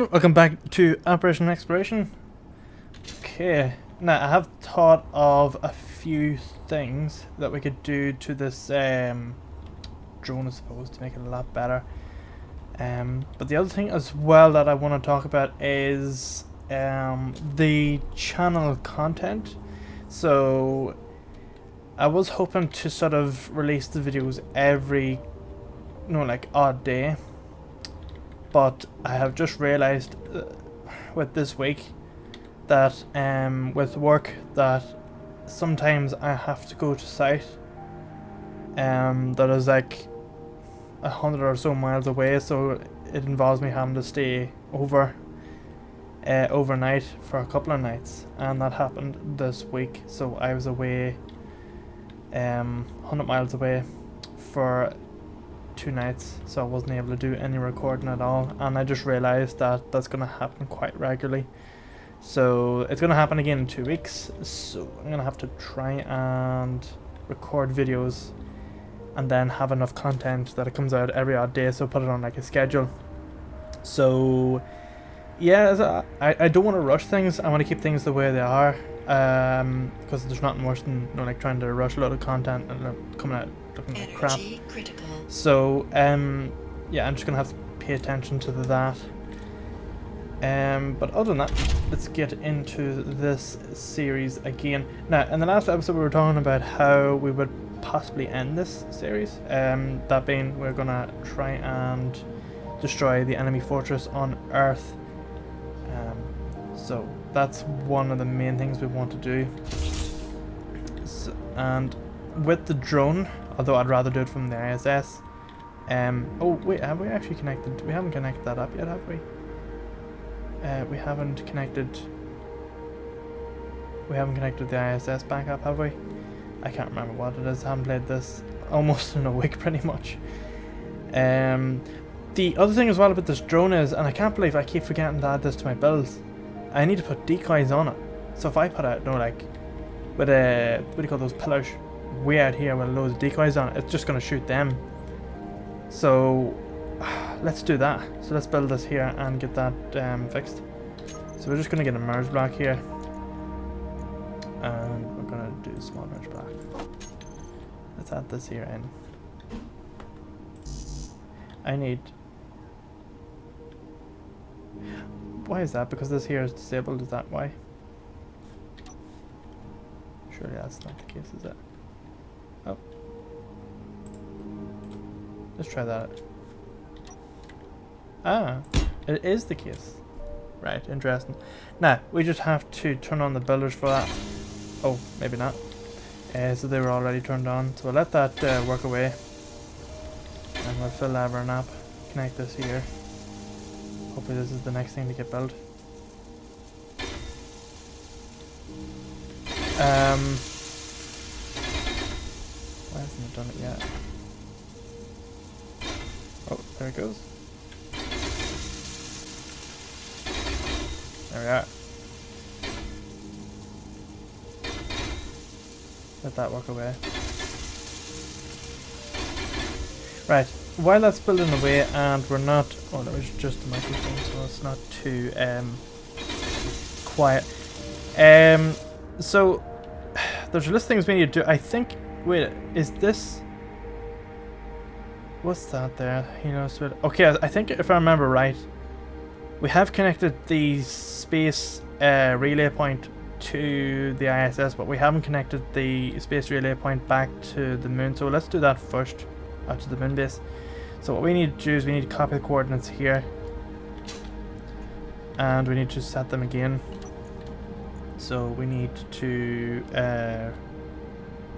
everyone, welcome back to Operation Exploration. Okay, now I have thought of a few things that we could do to this drone, I suppose, to make it a lot better. But the other thing as well that I want to talk about is the channel content. So I was hoping to sort of release the videos every, like odd day. But I have just realised with this week that with work that sometimes I have to go to site that is like 100 or so miles away, so it involves me having to stay over overnight for a couple of nights, and that happened this week. So I was away 100 miles away for 2 nights, so I wasn't able to do any recording at all, and I just realised that that's going to happen quite regularly. So it's going to happen again in 2 weeks, so I'm going to have to try and record videos and then have enough content that it comes out every odd day, so put it on like a schedule. So yeah, so I don't want to rush things. I want to keep things the way they are, because there's nothing worse than like trying to rush a lot of content and coming out looking like crap. Critical. So yeah, I'm just gonna have to pay attention to that. But other than that, let's get into this series again. Now, in the last episode we were talking about how we would possibly end this series, that being we're gonna try and destroy the enemy fortress on Earth. So that's one of the main things we want to do. So, and with the drone, although I'd rather do it from the ISS. Oh wait, have we actually connected? We haven't connected that up yet, have we? We haven't connected the ISS back up, have we? I can't remember what it is. I haven't played this almost in a week, pretty much. The other thing as well about this drone is, and I can't believe I keep forgetting to add this to my builds, I need to put decoys on it. So if I put out, like, with a, what do you call those pillars, way out here with loads of decoys on it, it's just going to shoot them. So let's do that. So let's build this here and get that fixed. So we're just going to get a merge block here, and we're going to do a small merge block. Let's add this here in. I need, why is that? Because this here is disabled, is that why? Surely that's not the case, is it? Oh. Let's try that. Ah, it is the case. Right, interesting. Now, we just have to turn on the builders for that. Oh, maybe not. So they were already turned on. So we'll let that work away. And we'll fill that over an app. Connect this here. Hopefully this is the next thing to get built. Why hasn't it done it yet? Oh, there it goes. There we are. Let that work away. Right, while that's building away and we're not, oh, that was just the microphone, so it's not too quiet. So there's a list of things we need to do. I think, wait, is this, what's that there? Okay, I think if I remember right, we have connected the space relay point to the ISS, but we haven't connected the space relay point back to the moon. So let's do that first, out to the moon base. So what we need to do is we need to copy the coordinates here, and we need to set them again. So we need to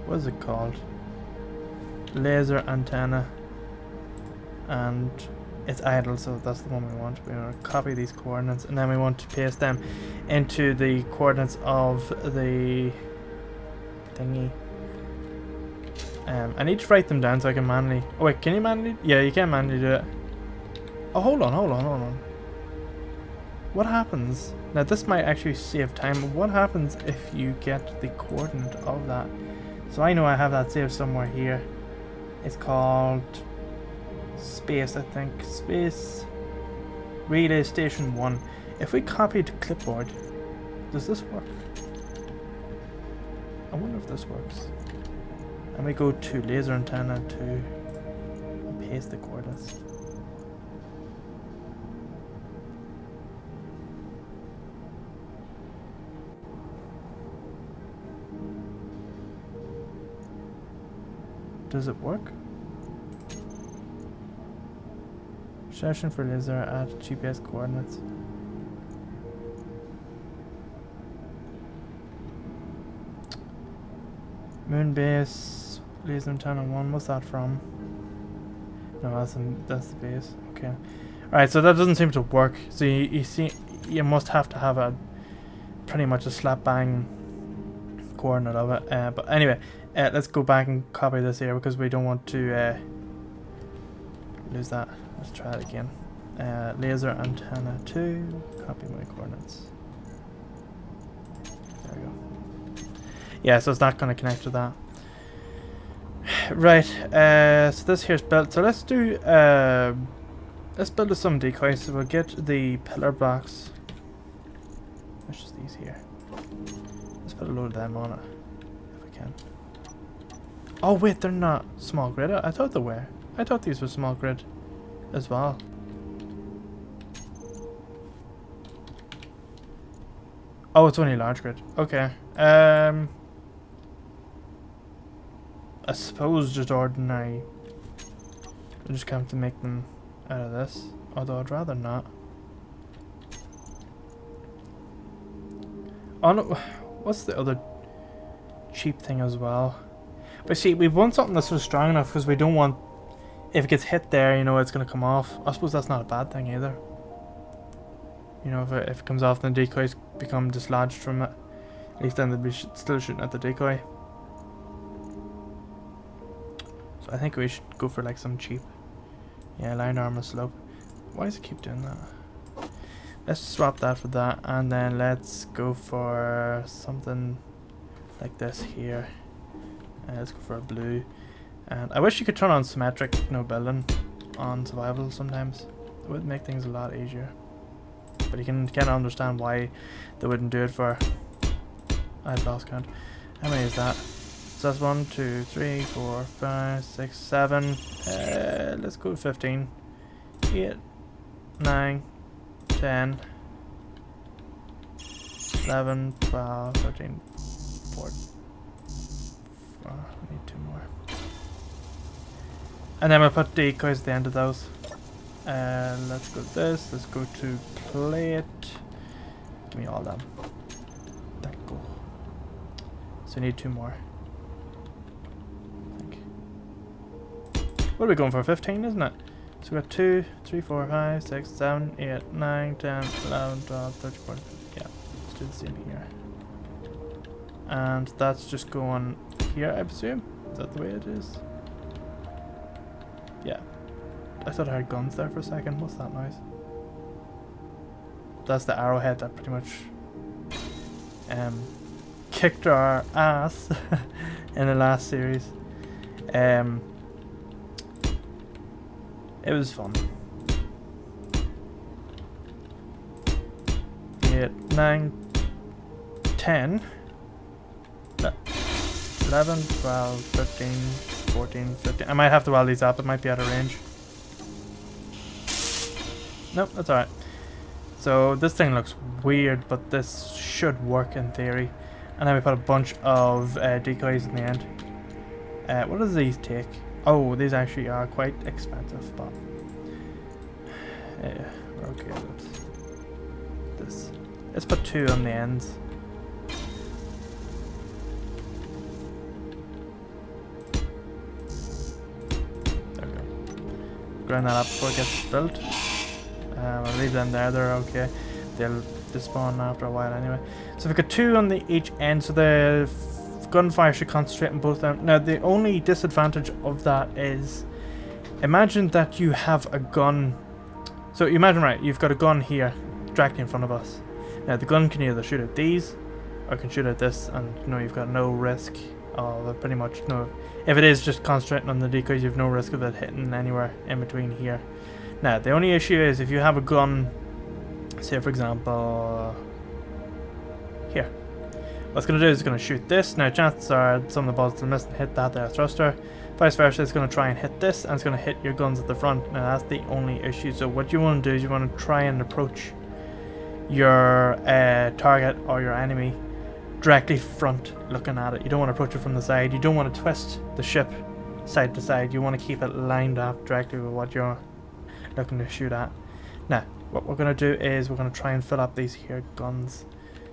what is it called? Laser antenna, and it's idle, so that's the one we want. We want to copy these coordinates, and then we want to paste them into the coordinates of the thingy. I need to write them down so I can manually. Oh wait, can you manually? Yeah, you can manually do it. Oh, hold on. What happens? Now this might actually save time. What happens if you get the coordinate of that? So I know I have that saved somewhere here. It's called space, I think. Space Relay station 1. If we copy to clipboard, does this work? I wonder if this works. And we go to laser antenna 2 and paste the coordinates. Does it work? Session for laser at GPS coordinates. Moon base, laser antenna 1, what's that from? No, that's the base. Okay. Alright, so that doesn't seem to work. So you see, you must have to have a pretty much a slap bang coordinate of it. But anyway, let's go back and copy this here because we don't want to lose that. Let's try it again. Laser antenna 2, copy my coordinates. There we go. Yeah, so it's not going to connect to that. Right, so this here's built. So let's do, let's build some decoys. So we'll get the pillar blocks. Let's just these here. Let's put a load of them on it, if I can. Oh wait, they're not small grid. I thought they were. I thought these were small grid as well. Oh, it's only large grid. Okay. I suppose just ordinary. I'm just going to make them out of this. Although I'd rather not. Oh no, what's the other cheap thing as well? But see, we want something that's so strong enough because we don't want, if it gets hit there, you know, it's going to come off. I suppose that's not a bad thing either. You know, if it comes off, then the decoys become dislodged from it. At least then they'll be still shooting at the decoy. So I think we should go for like some cheap. Yeah, line armor slope. Why does it keep doing that? Let's swap that for that, and then let's go for something like this here. Let's go for a blue. And I wish you could turn on symmetric no building on survival sometimes. It would make things a lot easier. But you can kind of understand why they wouldn't do it for. I've lost count. How many is that? So that's 1, 2, 3, 4, 5, 6, 7. Let's go 15. 8, 9, 10, 11, 12, 13, 14. Oh, we need 2 more. And then we'll put decoys at the end of those. Let's go this. Let's go to plate. Give me all of them. There we go. So we need 2 more. I think. What are we going for? 15, isn't it? So we got 2, 3, 4, 5, 6, 7, 8, 9, 10, 11, 12, 13, 14. Yeah, let's do the same here. And that's just going here, I presume. Is that the way it is? Yeah. I thought I heard guns there for a second. What's that noise? That's the arrowhead that pretty much kicked our ass in the last series. It was fun. 8, 9, 10, 11, 12, 13, 14, 15. I might have to weld these up. It might be out of range. Nope, that's alright. So this thing looks weird, but this should work in theory. And then we put a bunch of decoys in the end. What does these take? Oh, these actually are quite expensive, but we're okay with this. Let's put 2 on the ends. There we go. Grind that up before it gets built. I'll leave them there, they're okay. They'll despawn after a while anyway. So we've got 2 on each end, so the gunfire should concentrate on both of them. Now the only disadvantage of that is, imagine that you have a gun. So you imagine, right, you've got a gun here directly in front of us. Now the gun can either shoot at these or can shoot at this, and you know, you've got no risk of pretty much no. If it is just concentrating on the decoys, you've no risk of it hitting anywhere in between here. Now, the only issue is if you have a gun, say for example, here. What it's going to do is it's going to shoot this. Now, chances are some of the bullets will miss and hit that there thruster. Vice versa, it's going to try and hit this, and it's going to hit your guns at the front. Now, that's the only issue. So what you want to do is you want to try and approach your target or your enemy directly front looking at it. You don't want to approach it from the side. You don't want to twist the ship side to side. You want to keep it lined up directly with what you're looking to shoot at. Now, what we're going to do is we're going to try and fill up these here guns.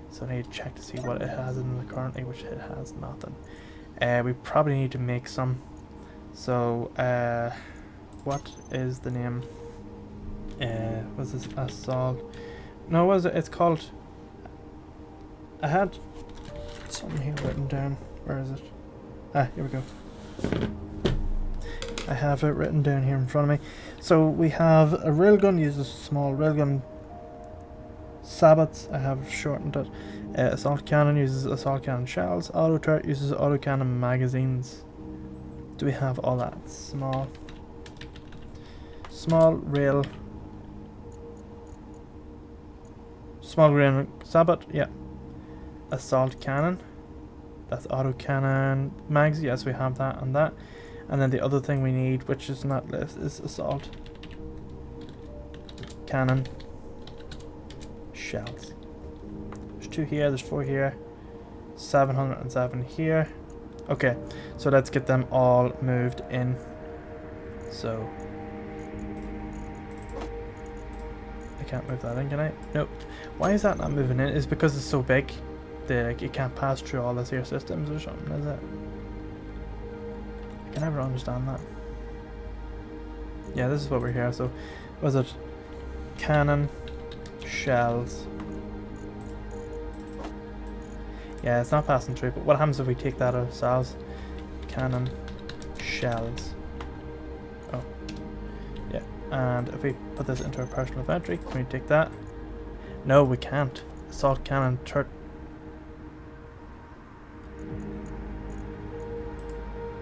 So I need to check to see what it has in it currently, which it has nothing. We probably need to make some. So, what is the name? Was this assault? No, was it? It's called. I had something here written down. Where is it? Ah, here we go. I have it written down here in front of me. So we have a railgun uses small railgun sabots. I have shortened it. Assault cannon uses assault cannon shells. Auto turret uses auto cannon magazines. Do we have all that? Small rail sabot, yeah. Assault cannon. That's auto cannon mags. Yes, we have that and that. And then the other thing we need, which is not listed, is assault cannon shells. There's 2 here, there's 4 here, 707 here. Okay, so let's get them all moved in. So I can't move that in, can I? Nope. Why is that not moving in? It's because it's so big that like, it can't pass through all this here systems or something, is it? I can never understand that. Yeah, this is what we're here. So was it cannon shells? Yeah, it's not passing through, but what happens if we take that ourselves? Cannon shells. Oh, yeah. And if we put this into our personal inventory, can we take that? No, we can't. Assault cannon turret.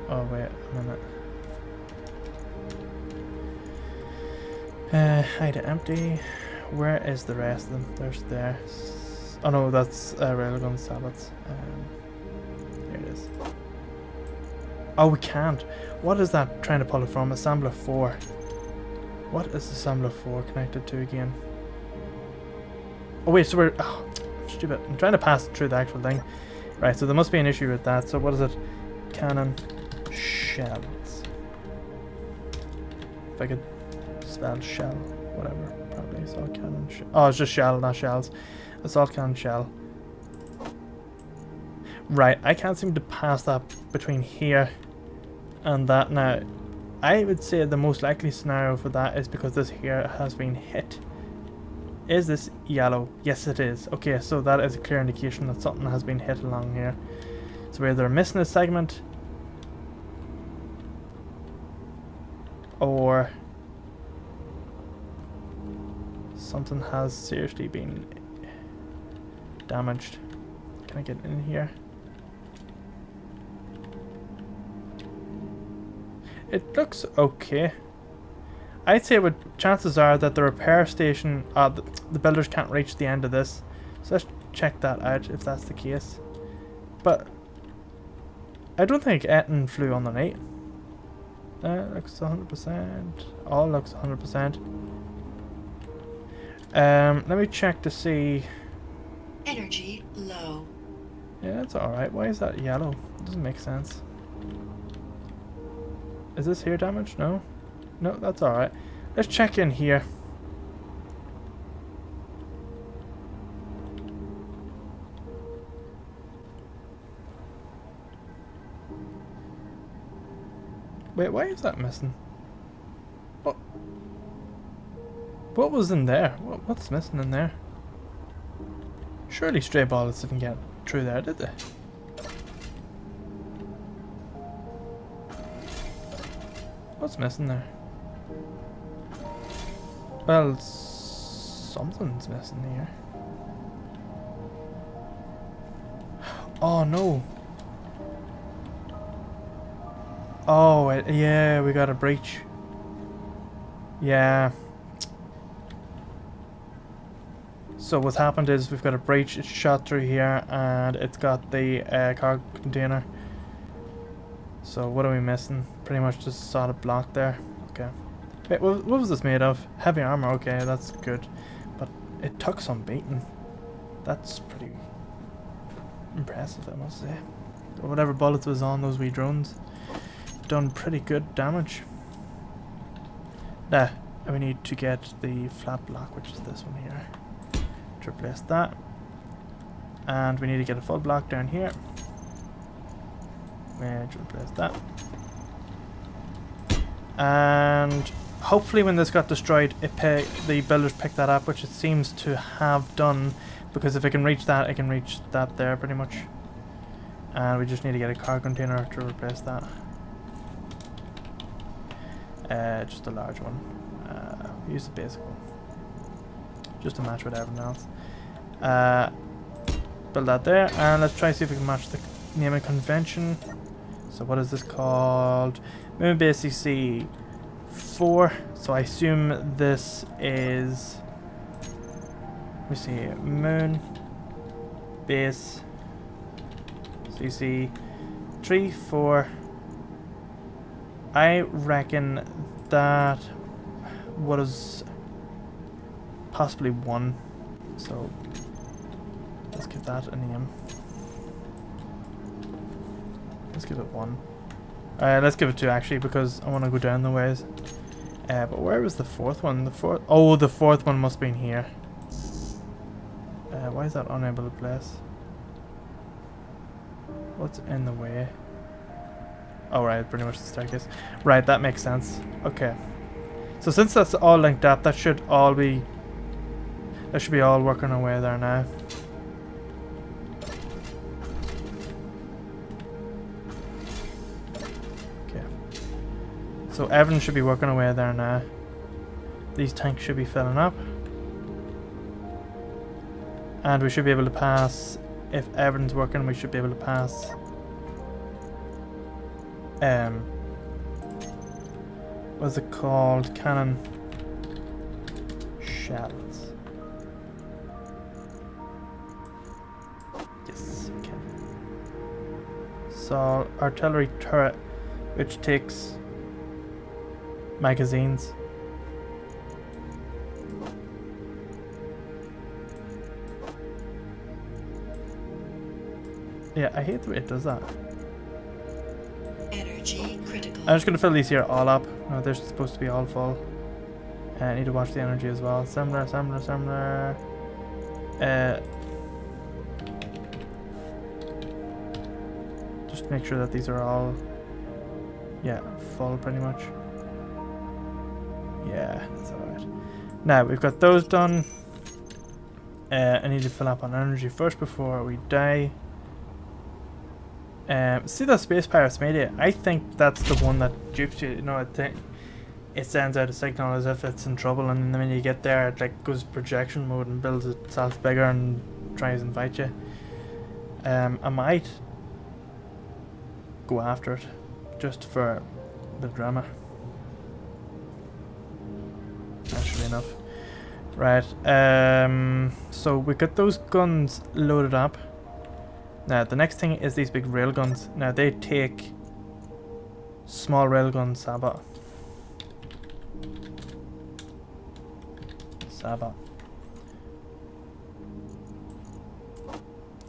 Oh, wait a minute. Hide it empty. Where is the rest of them? There's there. Oh no, that's railgun sabots. Here it is. Oh, we can't. What is that trying to pull it from? Assembler 4. What is Assembler 4 connected to again? Oh wait, so we're... Oh, I'm stupid. I'm trying to pass it through the actual thing. Right, so there must be an issue with that. So what is it? Cannon shells. If I could spell shell, whatever. Probably assault cannon shell. Oh, it's just shell, not shells. Assault cannon shell. Right, I can't seem to pass that between here and that. Now, I would say the most likely scenario for that is because this here has been hit. Is this yellow? Yes, it is. Okay, so that is a clear indication that something has been hit along here. So we're either missing a segment or something has seriously been damaged. Can I get in here? It looks okay. I'd say what chances are that the repair station, the builders can't reach the end of this. So let's check that out if that's the case. But I don't think Etten flew underneath. That looks 100%. All looks 100%. Let me check to see. Energy low. Yeah, that's alright. Why is that yellow? It doesn't make sense. Is this here damaged? No? No, that's alright. Let's check in here. Wait, why is that missing? What was in there? What's missing in there? Surely stray bullets didn't get through there, did they? What's missing there? Well, something's missing here. Oh no! Oh, yeah, we got a breach. Yeah, So what's happened is we've got a breach, it's shot through here, and it's got the cargo container. So what are we missing? Pretty much just a solid block there. Okay. Wait, what was this made of? Heavy armor, okay, that's good. But it took some beating. That's pretty impressive, I must say. Or whatever bullets was on those wee drones. Done pretty good damage. Now, we need to get the flat block, which is this one here. To replace that. And we need to get a full block down here. To replace that. And hopefully when this got destroyed, the builders picked that up, which it seems to have done. Because if it can reach that, it can reach that there pretty much. And we just need to get a car container to replace that. Just a large one. Use the basic one. Just to match with everything else. Build that there, and let's try and see if we can match the naming convention. So what is this called? Moon Base CC4. So I assume this is... Let me see. Moon Base CC3, 4. I reckon that was possibly 1. So let's give that a name. Let's give it 1. Let's give it 2 actually, because I want to go down the ways. But where was the 4th one? The 4th one must be in here. Why is that unable to place? What's in the way? Oh right, pretty much the staircase. Right, that makes sense. Okay. So since that's all linked up, that should all be... That should be all working away there now. Okay. So everything should be working away there now. These tanks should be filling up. And we should be able to pass... If everything's working, we should be able to pass... what's it called? Cannon shells. Yes, we can. So, artillery turret, which takes magazines. Yeah, I hate the way it does that. Energy critical. I'm just going to fill these here all up. No, they're supposed to be all full. I need to watch the energy as well. Similar. Just make sure that these are all, yeah, full pretty much. Yeah, that's alright. Now, we've got those done. I need to fill up on energy first before we die. See that Space Pirates made it? I think that's the one that dupes you. You know, I think it sends out a signal as if it's in trouble, and then when you get there, it like goes projection mode and builds itself bigger and tries and fight you. I might go after it just for the drama. That should be enough. Right. So we got those guns loaded up. Now, the next thing is these big railguns. Now, they take small railguns, Saba.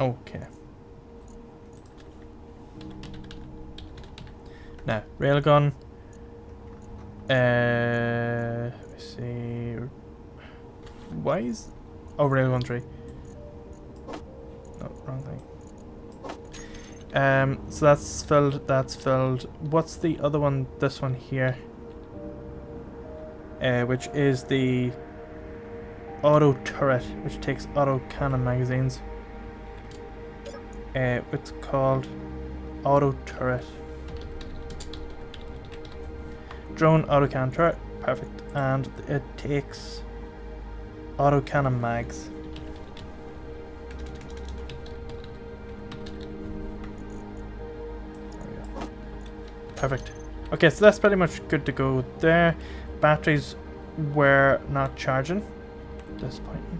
Okay. Now, railgun. Let me see. Why is... Oh, railgun 3. No, wrong thing. So that's filled. What's the other one? This one here. Which is the auto turret, which takes auto cannon magazines. It's called auto turret. Drone auto cannon turret, perfect. And it takes auto cannon mags. Perfect. Okay, so that's pretty much good to go there. Batteries were not charging. Disappointing.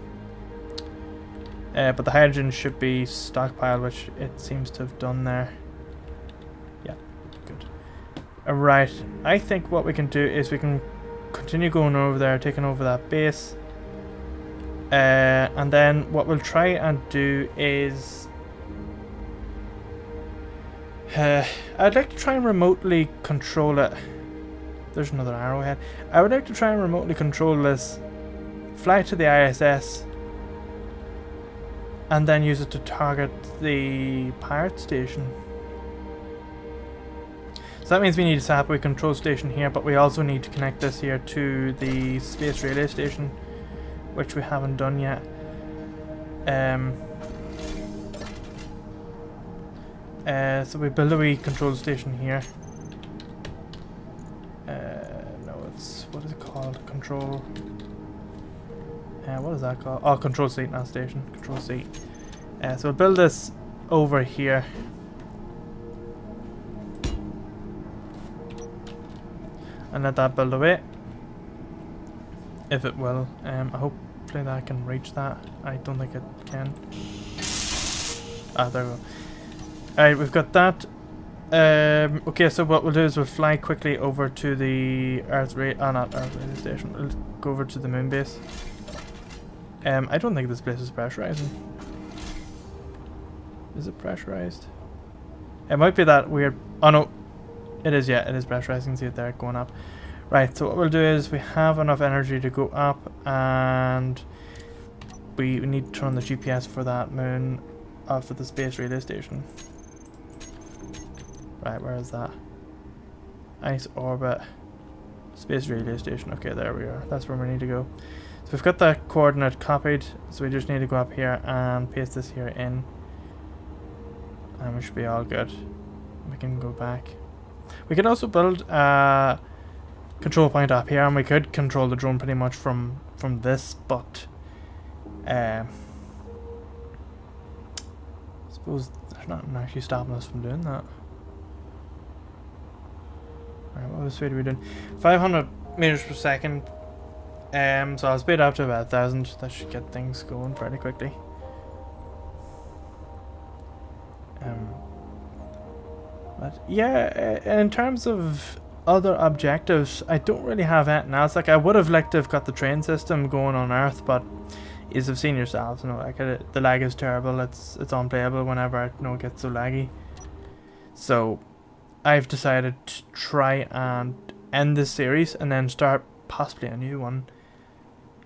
But the hydrogen should be stockpiled, which it seems to have done there. Yeah, good. Alright, I think what we can do is we can continue going over there, taking over that base. And then what we'll try and do is... I'd like to try and remotely control it. There's another arrowhead. I would like to try and remotely control this. Fly to the ISS. And then use it to target the pirate station. So that means we need to set up a control station here, but we also need to connect this here to the space relay station, which we haven't done yet. So we build a wee control station here. No, it's, what is it called? Control. What is that called? Oh, control seat, not station. Control seat. So we'll build this over here. And let that build away. If it will. Hopefully that can reach that. I don't think it can. Ah, there we go. Alright, we've got that. Okay, so what we'll do is we'll fly quickly over to the not Earth radio station. We'll go over to the moon base. I don't think this place is pressurizing. Is it pressurized? It might be that weird. Oh no, it is. Yeah, it is pressurizing. See it there going up. Right. So what we'll do is we have enough energy to go up, and we need to turn the GPS for that moon, for the space radio station. Right. Where is that? Ice orbit, space radio station. Okay, there we are. That's where we need to go. So we've got that coordinate copied, so we just need to go up here and paste this here in, and we should be all good. We can go back. We could also build a control point up here, and we could control the drone pretty much from this, but I suppose there's nothing actually stopping us from doing that. Alright, what speed are we doing? 500 meters per second. So I'll speed up to about 1,000. That should get things going pretty quickly. But yeah, in terms of other objectives, I don't really have anything else. Like, I would have liked to have got the train system going on Earth, but as you've seen yourselves, you know, like the lag is terrible. It's unplayable whenever it gets so laggy. So I've decided to try and end this series and then start possibly a new one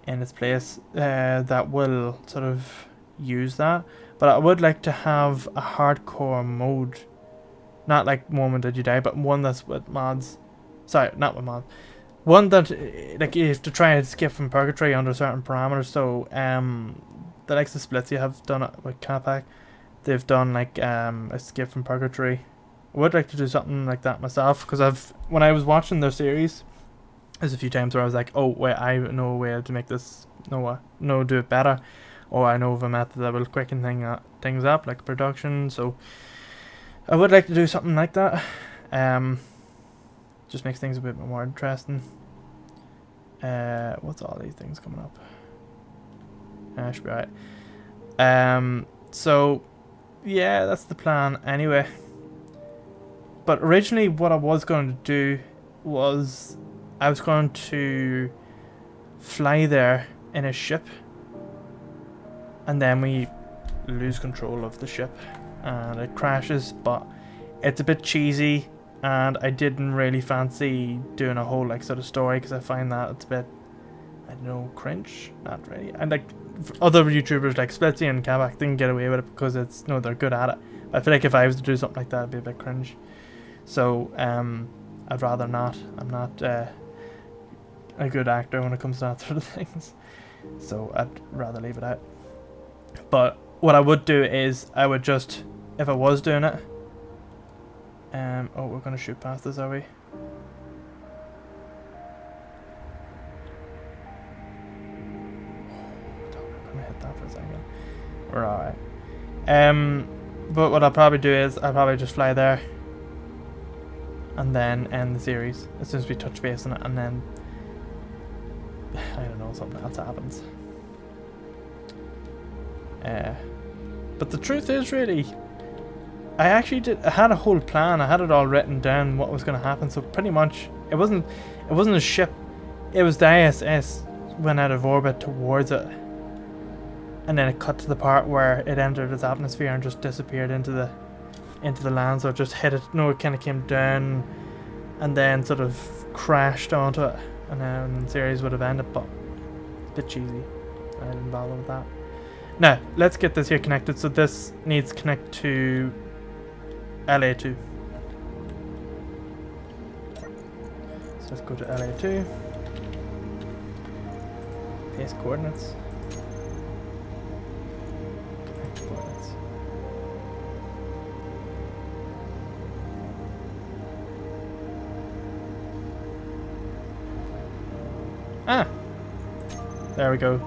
in its place that will sort of use that. But I would like to have a hardcore mode, not like one that you die, but one that's with mods. Sorry, not with mods. One that like you have to try and escape from purgatory under certain parameters. So the likes of Splits you have done it with Capac. They've done like escape from purgatory. I would like to do something like that myself, because when I was watching their series, there's a few times where I was like, oh wait, I know a way to make this do it better, or I know of a method that will quicken things up, like production. So I would like to do something like that. Just makes things a bit more interesting. What's all these things coming up? Should be right. So yeah, that's the plan anyway. But originally what I was going to do was I was going to fly there in a ship, and then we lose control of the ship and it crashes, but it's a bit cheesy and I didn't really fancy doing a whole like sort of story, because I find that it's a bit, I don't know, cringe. Not really. And like other YouTubers like Splitsy and Kavak didn't get away with it because it's they're good at it. I feel like if I was to do something like that, it'd be a bit cringe. So I'd rather not. I'm not a good actor when it comes to that sort of things, so I'd rather leave it out. But what I would do is I would just, if I was doing it, oh, we're gonna shoot past this, are we? I'm gonna hit that for a second. We're alright. But what I'll probably do is I'll probably just fly there and then end the series as soon as we touch base on it, and then I don't know, something else happens. But the truth is, really, I had a whole plan. I had it all written down what was going to happen. So pretty much, it wasn't a ship. It was the ISS went out of orbit towards it, and then it cut to the part where it entered its atmosphere and just disappeared into the land. So it just hit it. No, it kind of came down, and then sort of crashed onto it, and then the series would have ended. But it's a bit cheesy. I didn't bother with that. Now let's get this here connected. So this needs to connect to LA2. So let's go to LA2. Paste coordinates. Connect coordinates. Ah! There we go.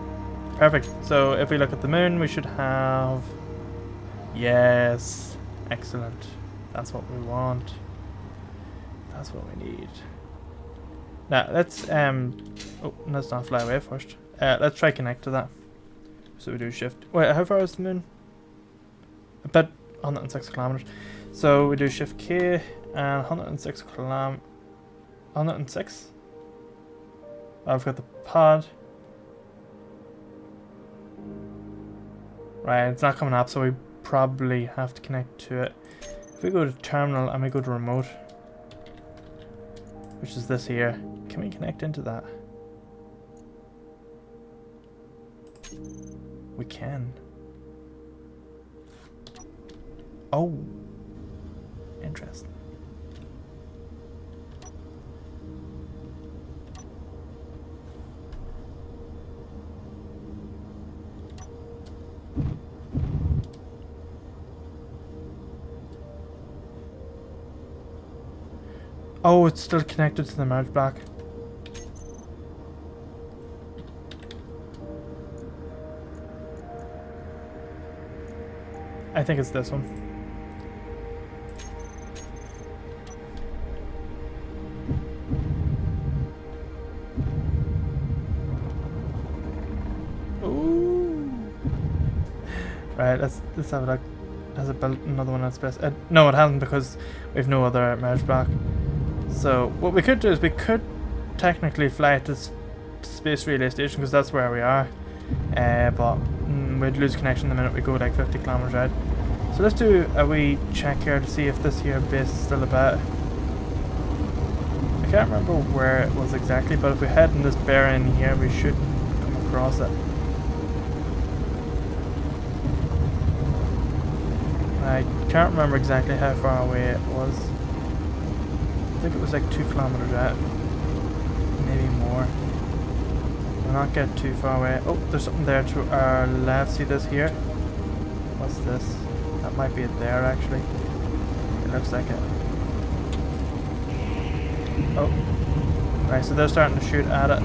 Perfect. So if we look at the moon, we should have... Yes! Excellent. That's what we want. That's what we need. Now let's oh, let's not fly away first. Let's try connect to that. So we do shift. Wait, how far is the moon? About 106 kilometers. So we do shift K and 106 kilometers. 106. I've got the pod. Right, it's not coming up, so we probably have to connect to it. If we go to terminal and we go to remote, which is this here, can we connect into that? We can. Oh, interesting. Oh, it's still connected to the merge block. I think it's this one. Ooh. Right, let's have a look. Has it built another one on space? No, it hasn't, because we have no other merge block. So what we could do is we could technically fly it to Space Relay Station, because that's where we are. But we'd lose connection the minute we go like 50 kilometers out. So let's do a wee check here to see if this here base is still about. I can't remember where it was exactly, but if we head in this bearing here, we should come across it. I can't remember exactly how far away it was. I think it was like 2 kilometers out. Maybe more. We'll not get too far away. Oh, there's something there to our left. See this here? What's this? That might be it there, actually. It looks like it. Oh. Right, so they're starting to shoot at it.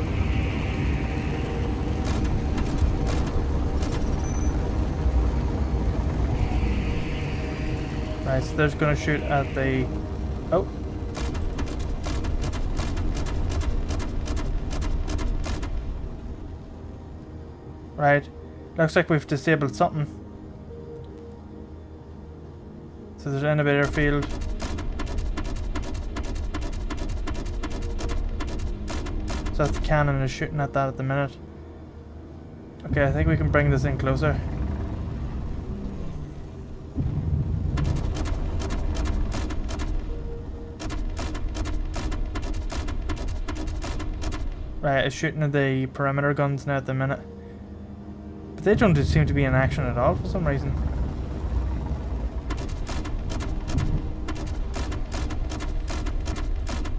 Right, so they're going to shoot at the... Oh. Right, looks like we've disabled something. So there's an inhibitor field. So that's the cannon is shooting at that at the minute. Okay, I think we can bring this in closer. Right, it's shooting at the perimeter guns now at the minute. But they don't seem to be in action at all for some reason.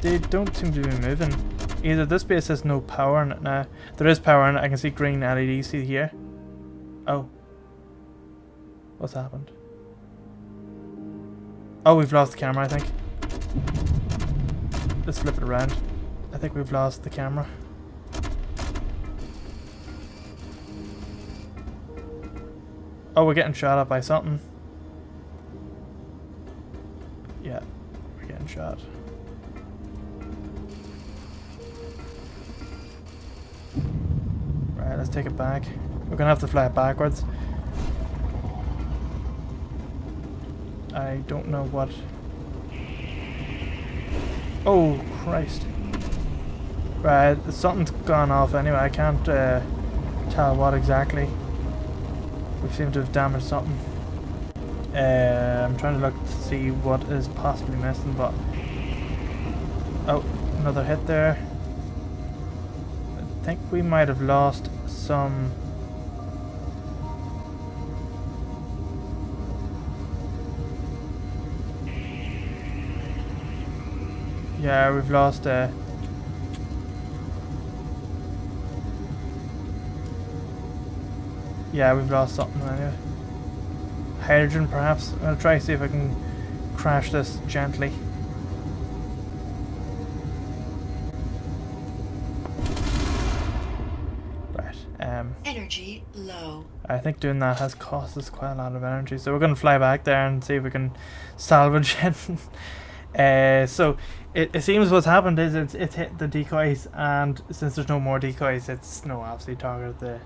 They don't seem to be moving. Either this base has no power in it now. There is power in it. I can see green LEDs. See here? Oh. What's happened? Oh, we've lost the camera, I think. Let's flip it around. I think we've lost the camera. Oh, we're getting shot at by something. Yeah, we're getting shot. Right, let's take it back. We're gonna have to fly it backwards. I don't know what... Oh, Christ. Right, something's gone off anyway. I can't tell what exactly. We seem to have damaged something. I'm trying to look to see what is possibly missing, but... Oh, another hit there. I think we might have lost some... Yeah, we've lost yeah, we've lost something anyway. Hydrogen, perhaps. I'll try to see if I can crash this gently. Right. Energy low. I think doing that has cost us quite a lot of energy, so we're going to fly back there and see if we can salvage it. So it seems what's happened is it's hit the decoys, and since there's no more decoys, it's no obviously targeted the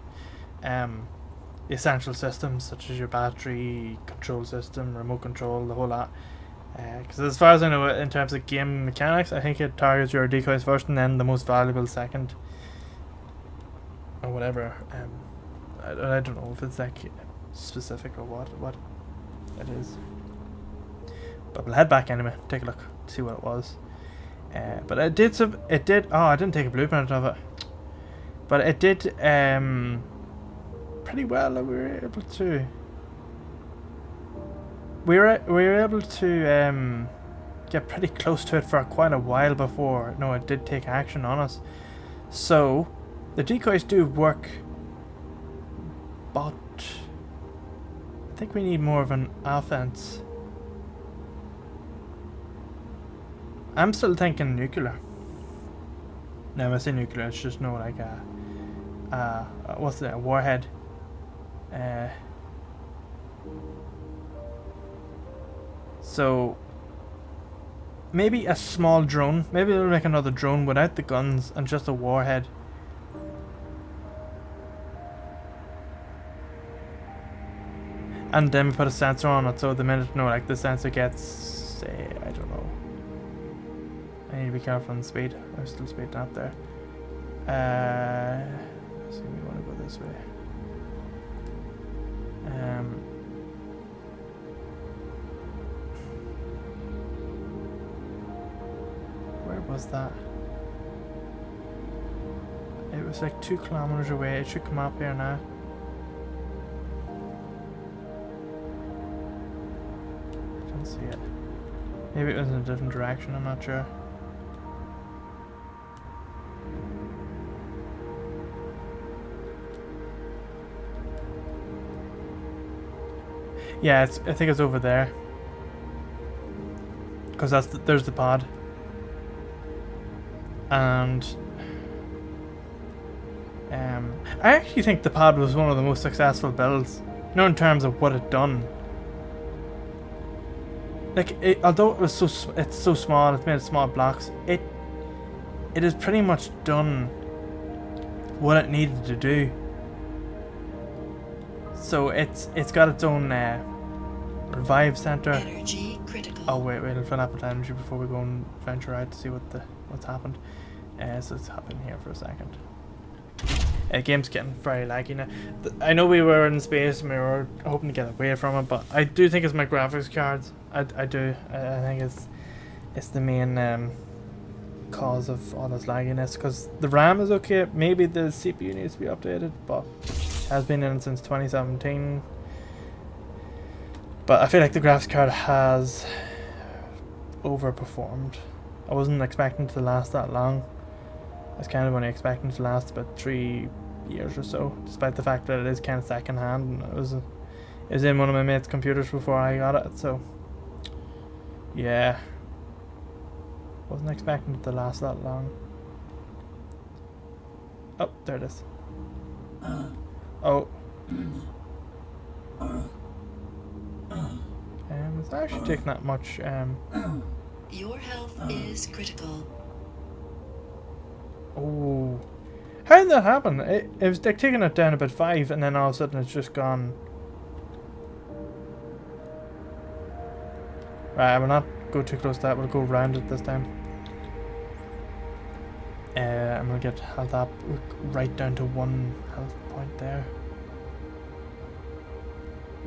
essential systems such as your battery, control system, remote control, the whole lot. Because as far as I know, in terms of game mechanics, I think it targets your decoys first and then the most valuable second, or whatever. I don't know if it's like specific or what it is. But we'll head back anyway, take a look, see what it was. But it did oh, I didn't take a blueprint of it. But it did pretty well. We were able to we were able to get pretty close to it for quite a while before it did take action on us. So the decoys do work, but I think we need more of an offense. I'm still thinking nuclear. No, when I say nuclear, it's just like what's that? A warhead. So maybe a small drone. Maybe they'll make another drone without the guns and just a warhead. And then we put a sensor on it, so the minute the sensor gets, say, I don't know. I need to be careful on the speed. I'm still speeding up there. So we want to go this way. Where was that? It was like 2 kilometers away. It should come up here now. I don't see it. Maybe it was in a different direction, I'm not sure. Yeah, I think it's over there. Because there's the pod. And I actually think the pod was one of the most successful builds. In terms of what it done. Like, although it was it's so small, it's made of small blocks. It has pretty much done what it needed to do. So it's got its own revive center. Energy critical. Oh wait, we'll fill up with energy before we go and venture out to see what's happened. So let's hop in here for a second. Game's getting very laggy now. I know we were in space and we were hoping to get away from it, but I do think it's my graphics cards. I do. I think it's the main cause of all this lagginess, because the RAM is okay. Maybe the CPU needs to be updated, but it has been in since 2017. But I feel like the graphics card has overperformed. I wasn't expecting it to last that long. I was kind of only expecting it to last about 3 years or so, despite the fact that it is kind of second hand, and it was in one of my mates' computers before I got it, so yeah. Wasn't expecting it to last that long. Oh, there it is. Oh. It's not actually taking that much. Your health is critical. Oh. How did that happen? It was like taking it down about 5 and then all of a sudden it's just gone. Right, I will not go too close to that. We'll go round it this time. I'm gonna get health up right down to 1 health point there.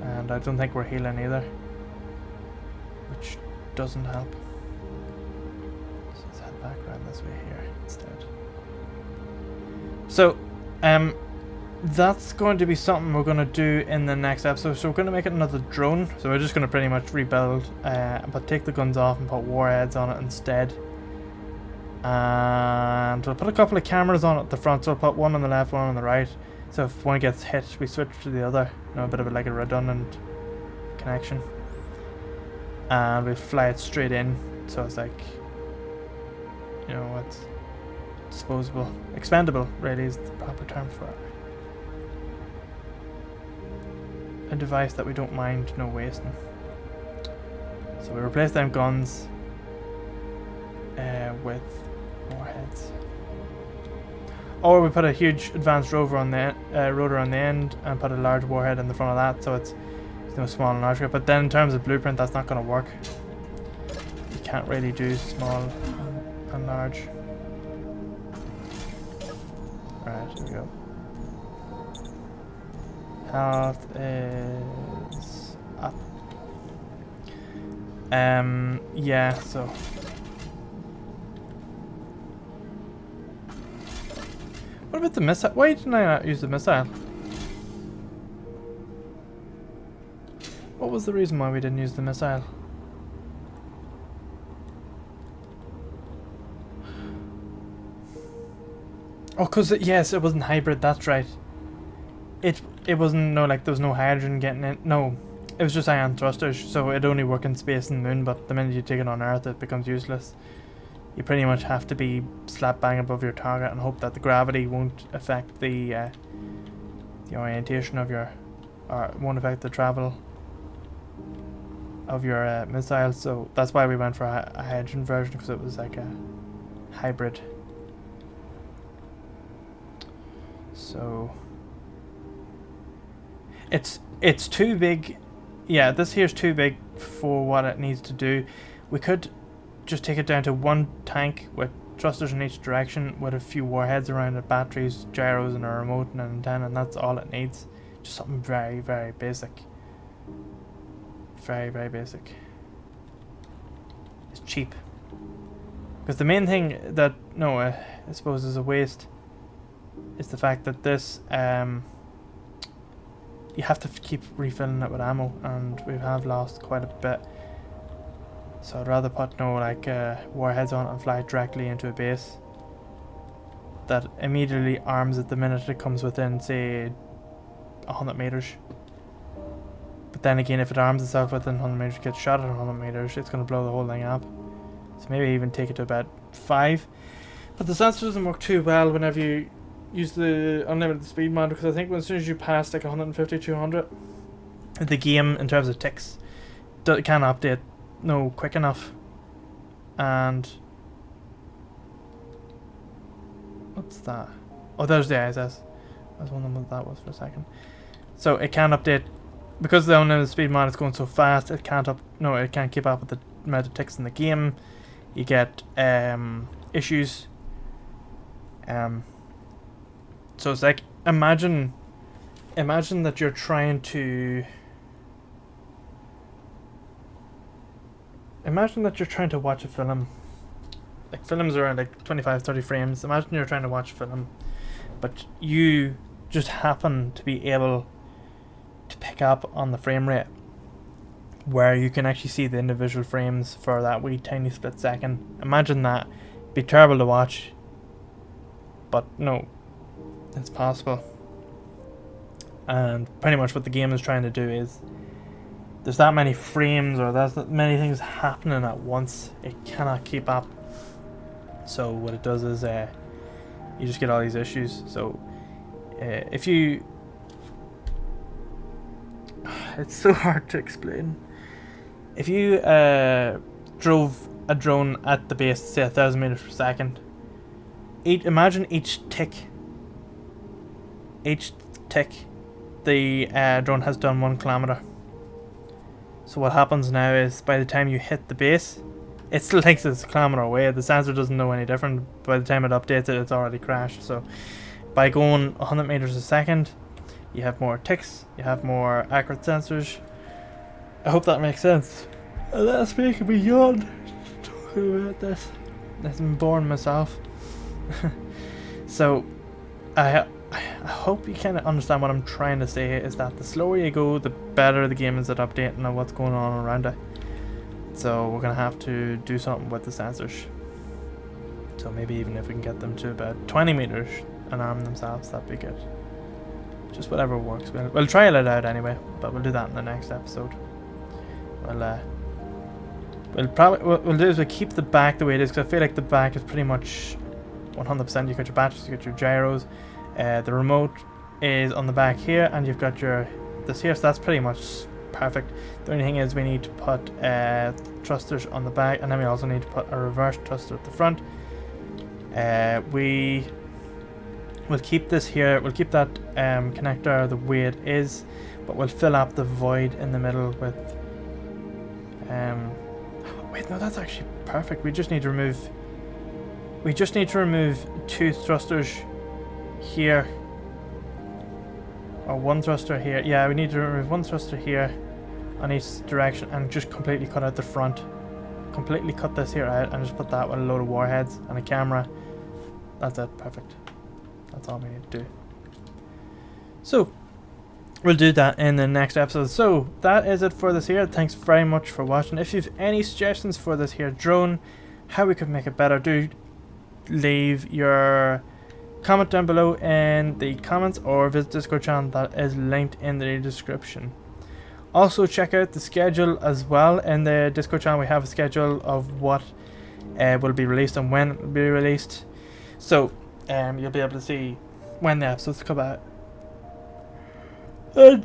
And I don't think we're healing either, which doesn't help. So let's head back around this way here instead. So, that's going to be something we're going to do in the next episode. So we're going to make it another drone. So we're just going to pretty much rebuild, but take the guns off and put warheads on it instead. And we'll put a couple of cameras on it at the front. So we'll put one on the left, one on the right. So if one gets hit, we switch to the other. You know, a bit of like a redundant connection. And we fly it straight in. So it's like, you know, what's disposable, expendable really is the proper term for it. A device that we don't mind no wasting. So we replace them guns with warheads, or we put a huge advanced rover on the rotor on the end and put a large warhead in the front of that, so it's small and large. But then in terms of blueprint, that's not going to work. You can't really do small and large. Right, here we go. Health is up. Yeah, so what about the missile? Why didn't I not use the missile? What was the reason why we didn't use the missile? Oh, cause yes, it wasn't hybrid. That's right. It wasn't like there was no hydrogen getting in. No, it was just ion thrusters. So it only work in space and the moon. But the minute you take it on Earth, it becomes useless. You pretty much have to be slap bang above your target and hope that the gravity won't affect the orientation of your, or won't affect the travel of your missile. So that's why we went for a hydrogen version, because it was like a hybrid. So it's too big. Yeah, this here's too big for what it needs to do. We could just take it down to one tank with thrusters in each direction with a few warheads around it, batteries, gyros, and a remote and an antenna, and that's all it needs. Just something very, very basic. Very, very basic. It's cheap. Because the main thing that, I suppose is a waste is the fact that this, you have to keep refilling it with ammo, and we have lost quite a bit. So I'd rather put warheads on it and fly it directly into a base that immediately arms it the minute it comes within, say, 100 meters. But then again, if it arms itself within 100 meters, gets shot at 100 meters, it's going to blow the whole thing up. So maybe even take it to about 5. But the sensor doesn't work too well whenever you use the unlimited speed mode, because I think as soon as you pass like 150, 200, the game in terms of ticks can't update quick enough. And what's that? Oh, there's the ISS. I was wondering what that was for a second. So it can't update because the unlimited speed mod is going so fast. It can't it can't keep up with the amount of ticks in the game. You get issues. So it's like imagine that you're trying to watch a film. Like films are like 25-30 frames. Imagine you're trying to watch a film, but you just happen to be able to pick up on the frame rate where you can actually see the individual frames for that wee tiny split second. Imagine that. It'd be terrible to watch, but no, it's possible. And pretty much what the game is trying to do is there's that many frames, or there's that many things happening at once. It cannot keep up. So what it does is you just get all these issues. So if you it's so hard to explain. If you drove a drone at the base, say 1,000 meters per second, imagine each tick the drone has done 1 kilometer. So what happens now is by the time you hit the base, it still thinks it's climbing away. The sensor doesn't know any different. By the time it updates it, it's already crashed. So by going 100 meters a second, you have more ticks, you have more accurate sensors. I hope that makes sense. That's making me yawn talking about this. I'm boring myself. So I hope you kind of understand what I'm trying to say, is that the slower you go, the better the game is at updating on what's going on around it. So we're going to have to do something with the sensors. So maybe even if we can get them to about 20 meters and arm themselves, that'd be good. Just whatever works. We'll try it out anyway, but we'll do that in the next episode. We'll do is we'll keep the back the way it is, because I feel like the back is pretty much 100%. You've got your batteries, you've got your gyros, the remote is on the back here, and you've got your this here, so that's pretty much perfect. The only thing is we need to put thrusters on the back, and then we also need to put a reverse thruster at the front. We'll keep this here, we'll keep that connector the way it is, but we'll fill up the void in the middle with wait, no, that's actually perfect. We just need to remove 2 thrusters here, or 1 thruster here. Yeah, we need to remove 1 thruster here on each direction and just completely cut out the front. Completely cut this here out and just put that with a load of warheads and a camera. That's it, perfect. That's all we need to do. So we'll do that in the next episode. So that is it for this here. Thanks very much for watching. If you've any suggestions for this here drone, how we could make it better, do leave your comment down below in the comments, or visit Discord channel that is linked in the description. Also check out the schedule as well. In the Discord channel we have a schedule of what will be released and when it will be released. So you'll be able to see when the episodes come out. And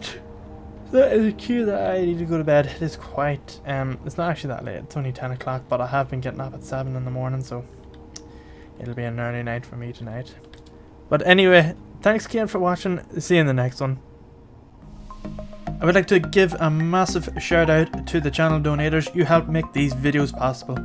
that is a cue that I need to go to bed. It is quite it's not actually that late, it's only 10 o'clock, but I have been getting up at 7 in the morning, so it'll be an early night for me tonight. But anyway, thanks again for watching. See you in the next one. I would like to give a massive shout out to the channel donators. You help make these videos possible.